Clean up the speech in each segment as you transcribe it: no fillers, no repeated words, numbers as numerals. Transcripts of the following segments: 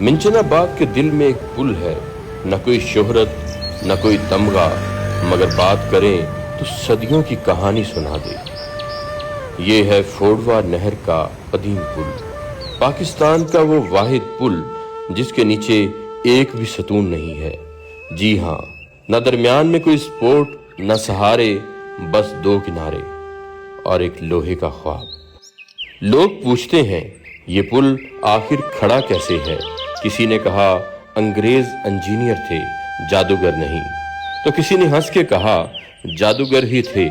मिंचनाबाद के दिल में एक पुल है, न कोई शोहरत न कोई तमगा, मगर बात करें तो सदियों की कहानी सुना दे। ये है फोड़वा नहर का कदीम पुल, पाकिस्तान का वो वाहिद पुल जिसके नीचे एक भी सतून नहीं है। जी हाँ, न दरमियान में कोई स्पोर्ट, न सहारे, बस दो किनारे और एक लोहे का ख्वाब। लोग पूछते हैं ये पुल आखिर खड़ा कैसे है। किसी ने कहा अंग्रेज इंजीनियर थे, जादूगर नहीं। तो किसी ने हंस के कहा जादूगर ही थे,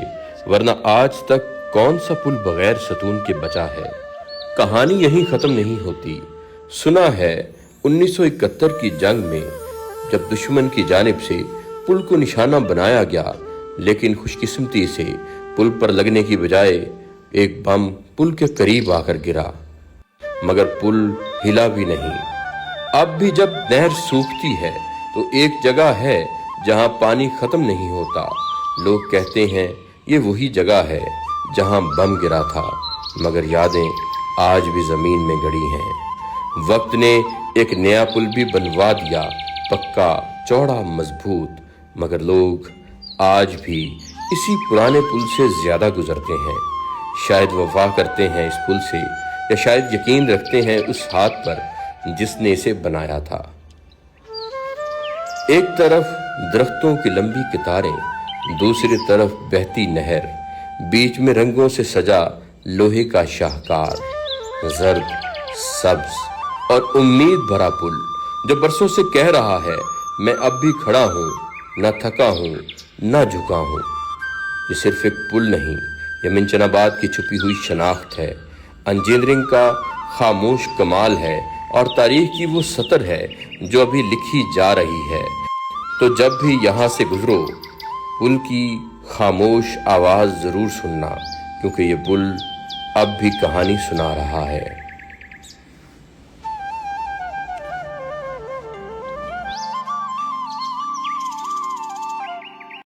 वरना आज तक कौन सा पुल बगैर सतून के बचा है। कहानी यहीं खत्म नहीं होती। सुना है 1971 की जंग में जब दुश्मन की जानिब से पुल को निशाना बनाया गया, लेकिन खुशकिस्मती से पुल पर लगने की बजाय एक बम पुल के करीब आकर गिरा, मगर पुल हिला भी नहीं। अब भी जब नहर सूखती है तो एक जगह है जहां पानी खत्म नहीं होता। लोग कहते हैं ये वही जगह है जहां बम गिरा था, मगर यादें आज भी जमीन में गड़ी हैं। वक्त ने एक नया पुल भी बनवा दिया, पक्का, चौड़ा, मजबूत, मगर लोग आज भी इसी पुराने पुल से ज्यादा गुजरते हैं। शायद वफा करते हैं इस पुल से, या शायद यकीन रखते हैं उस हाथ पर जिसने इसे बनाया था। एक तरफ दरख्तों की लंबी कतारें, दूसरी तरफ बहती नहर, बीच में रंगों से सजा लोहे का शाहकार, जर्द, सब्ज और उम्मीद भरा पुल जो बरसों से कह रहा है मैं अब भी खड़ा हूँ, न थका हूँ न झुका हूँ। ये सिर्फ एक पुल नहीं, ये मिंचनाबाद की छुपी हुई शनाख्त है, इंजीनियरिंग का खामोश कमाल है और तारीख की वो सतर है जो अभी लिखी जा रही है। तो जब भी यहाँ से गुजरो, पुल की खामोश आवाज़ ज़रूर सुनना, क्योंकि ये पुल अब भी कहानी सुना रहा है।